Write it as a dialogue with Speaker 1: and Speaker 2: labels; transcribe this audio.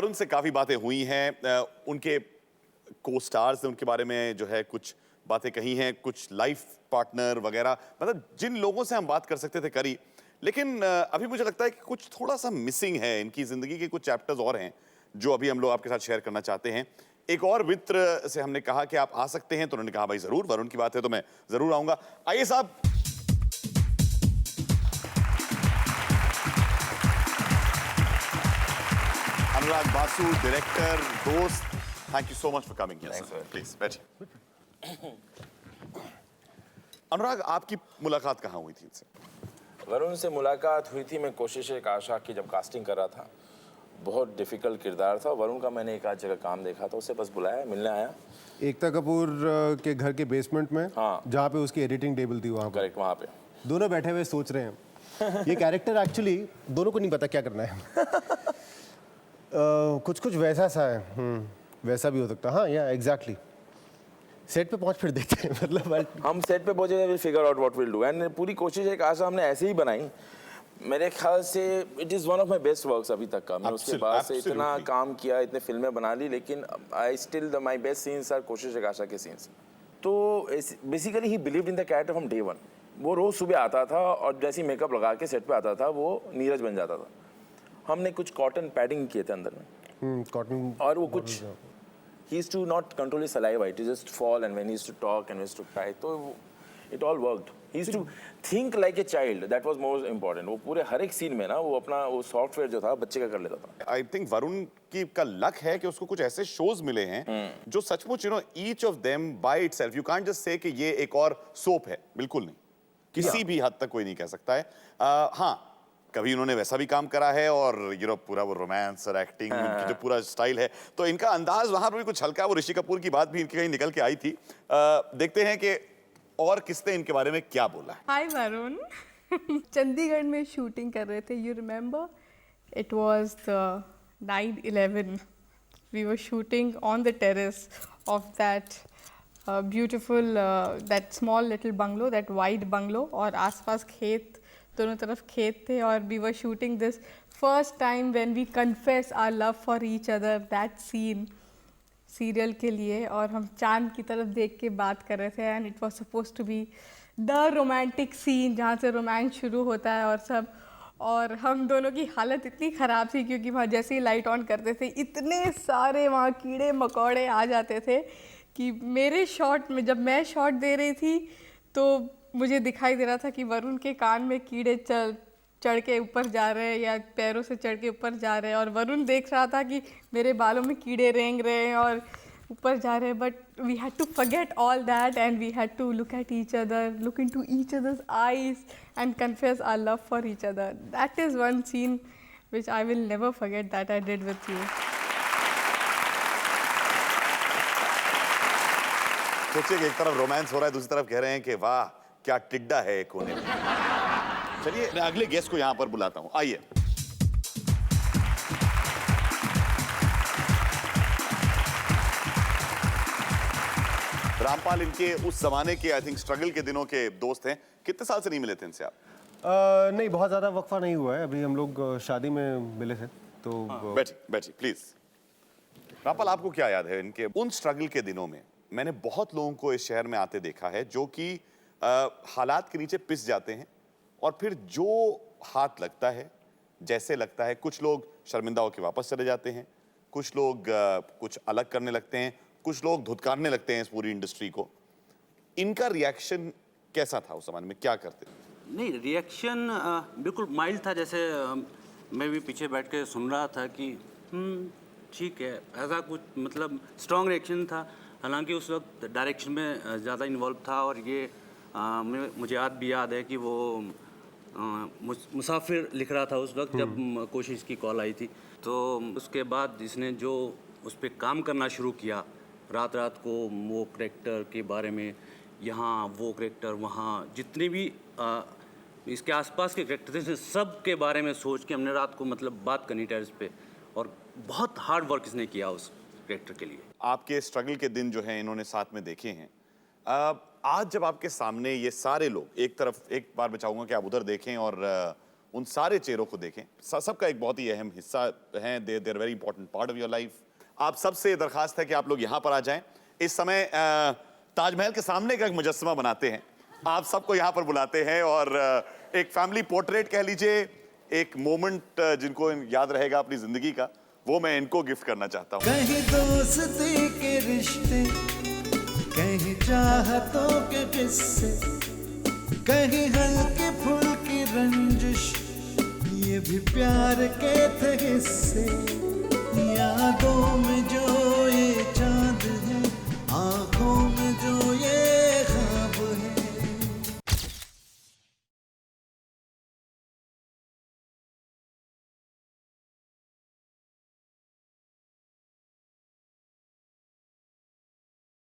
Speaker 1: वरुण से काफी बातें हुई हैं, उनके को स्टार्स ने उनके बारे में जो है कुछ बातें कही हैं, कुछ लाइफ पार्टनर वगैरह, मतलब जिन लोगों से हम बात कर सकते थे करी। लेकिन अभी मुझे लगता है कि कुछ थोड़ा सा मिसिंग है, इनकी जिंदगी के कुछ चैप्टर्स और हैं जो अभी हम लोग आपके साथ शेयर करना चाहते हैं। एक और मित्र से हमने कहा कि आप आ सकते हैं, तो उन्होंने कहा भाई जरूर, वरुण की बात है तो मैं जरूर आऊंगा। आइए साहब। अनुराग बासु, डायरेक्टर, दोस्त, thank you so much for coming here sir. Please बैठिए। अनुराग, आपकी मुलाकात कहाँ हुई थी इनसे?
Speaker 2: वरुण से मुलाकात हुई थी, मैं कोशिश एक आशा की जब कास्टिंग कर रहा था। बहुत डिफिकल्ट किरदार था वरुण का, मैंने एक आध जगह काम देखा था, उसे बस बुलाया, मिलने आया।
Speaker 3: एकता कपूर के घर के बेसमेंट में,
Speaker 2: हाँ,
Speaker 3: जहाँ पे उसकी एडिटिंग टेबल थी, वहाँ
Speaker 2: करेक्ट, वहाँ पे
Speaker 3: दोनों बैठे हुए सोच रहे हैं। ये कैरेक्टर एक्चुअली दोनों को नहीं पता क्या करना है। कुछ कुछ वैसा सा है, वैसा भी हो सकता है। हाँ या एग्जैक्टली सेट पे पहुंच फिर देखते हैं। मतलब
Speaker 2: हम सेट पे पहुंचे, will figure out what will do, and पूरी कोशिश एक आशा हमने ऐसे ही बनाई। मेरे ख्याल से it is one of my best works अभी तक का। मैं उसके बाद से इतना काम किया, इतने फिल्में बना ली, लेकिन I still my best scenes are Koshish Ek Aasha के सीन्स। तो basically he believed in the character from day one. वो रोज़ सुबह आता था और जैसे ही मेकअप लगा के सेट पे आता था वो नीरज बन जाता था। हमने कुछ कॉटन पैडिंग किए थे अंदर में,
Speaker 3: कॉटन,
Speaker 2: और वो कुछ he used to not control his saliva, it used to fall, and when he used to talk and when he used to cry, तो it all worked. He used to think like a child, that was most important. वो पूरे हर एक scene में ना वो अपना वो software जो था बच्चे का कर लेता था।
Speaker 1: आई थिंक वरुण की का लक है कि उसको कुछ ऐसे शोज मिले हैं जो सचमुच each of them by itself, you can't just say कि ये एक और सोप है, बिल्कुल नहीं, किसी भी हद तक कोई नहीं कह सकता है। हाँ, कभी उन्होंने वैसा भी काम करा है, और पूरा वो रोमांस और एक्टिंग, उनकी जो पूरा स्टाइल है, तो इनका अंदाज वहां पर भी कुछ हल्का, वो ऋषि कपूर की बात भी इनकी कहीं निकल के आई थी। देखते हैं कि और किसने इनके बारे में क्या बोला है।
Speaker 4: हाय वरुण। चंडीगढ़ में शूटिंग कर रहे थे, you remember? It was the 9/11। We were shooting on the terrace of that beautiful that small little bungalow, that white bungalow, और आसपास खेत, दोनों तरफ खेत थे, और we were shooting this first time when we confess our love for each other, that scene serial के लिए, और हम चांद की तरफ देख के बात कर रहे थे, and it was supposed to be the romantic scene जहाँ से रोमांस शुरू होता है और सब। और हम दोनों की हालत इतनी ख़राब थी क्योंकि वहाँ जैसे ही लाइट ऑन करते थे इतने सारे वहाँ कीड़े मकोड़े आ जाते थे कि मेरे शॉट में, जब मैं शॉट दे रही थी तो मुझे दिखाई दे रहा था कि वरुण के कान में कीड़े चढ़ के ऊपर जा रहे हैं या पैरों से चढ़ के ऊपर जा रहे हैं, और वरुण देख रहा था कि मेरे बालों में कीड़े रेंग रहे हैं और ऊपर जा रहे हैं। But we had to forget all that and we had to look at each other, look into each other's eyes and confess our love for each other. That is one scene which I will never forget that I did with you.
Speaker 1: सोचिए कि एक तरफ romance हो रहा है, दूसरी तरफ कह रहे हैं कि वाह क्या टिड्डा है एक कोने में। चलिए मैं अगले गेस्ट को यहां पर बुलाता हूं, आइए। रामपाल इनके उस जमाने के आई थिंक स्ट्रगल के दिनों के दोस्त हैं। कितने साल से नहीं मिले थे इनसे आप?
Speaker 3: नहीं, बहुत ज़्यादा वक्फा नहीं हुआ है, अभी हम लोग शादी में मिले थे तो।
Speaker 1: बैठिए प्लीज। रामपाल, आपको क्या याद है इनके उन स्ट्रगल के दिनों में? मैंने बहुत लोगों को इस शहर में आते देखा है जो कि हालात के नीचे पिस जाते हैं, और फिर जो हाथ लगता है, जैसे लगता है, कुछ लोग शर्मिंदा होकर वापस चले जाते हैं, कुछ लोग कुछ अलग करने लगते हैं, कुछ लोग धुतकारने लगते हैं इस पूरी इंडस्ट्री को। इनका रिएक्शन कैसा था उस समय में, क्या करते थे?
Speaker 5: नहीं, रिएक्शन बिल्कुल माइल्ड था, जैसे मैं भी पीछे बैठ के सुन रहा था कि ठीक है, ऐसा कुछ मतलब स्ट्रॉन्ग रिएक्शन था। हालांकि उस वक्त डायरेक्शन में ज़्यादा इन्वॉल्व था, और ये मुझे भी याद है कि वो मुसाफिर लिख रहा था उस वक्त जब कोशिश की कॉल आई थी। तो उसके बाद इसने जो उस पर काम करना शुरू किया, रात रात को वो करैक्टर के बारे में, यहाँ वो करैक्टर, वहाँ जितने भी इसके आसपास के करैक्टर थे सब के बारे में सोच के हमने रात को मतलब बात करनी टेरेस पे, और बहुत हार्ड वर्क इसने किया उस करैक्टर के लिए।
Speaker 1: आपके स्ट्रगल के दिन जो हैं इन्होंने साथ में देखे हैं। आज जब आपके सामने ये सारे लोग, एक तरफ एक बार मैं चाहूंगा कि आप उधर देखें और उन सारे चेहरों को देखें। सबका एक बहुत ही अहम हिस्सा है, there very important part of your life. आप सबसे दरखास्त है कि आप लोग यहाँ पर आ जाएं। इस समय ताजमहल के सामने का एक मुजस्समा बनाते हैं, आप सबको यहाँ पर बुलाते हैं और एक फैमिली पोर्ट्रेट कह लीजिए, एक मोमेंट जिनको याद रहेगा अपनी जिंदगी का, वो मैं इनको गिफ्ट करना चाहता हूँ।
Speaker 6: कहीं दोस्ती के रिश्ते, कहीं चाहतों के किस्से, कहीं हल्की फुल्की रंजिश, ये भी प्यार के थे हिस्से। यादों में जो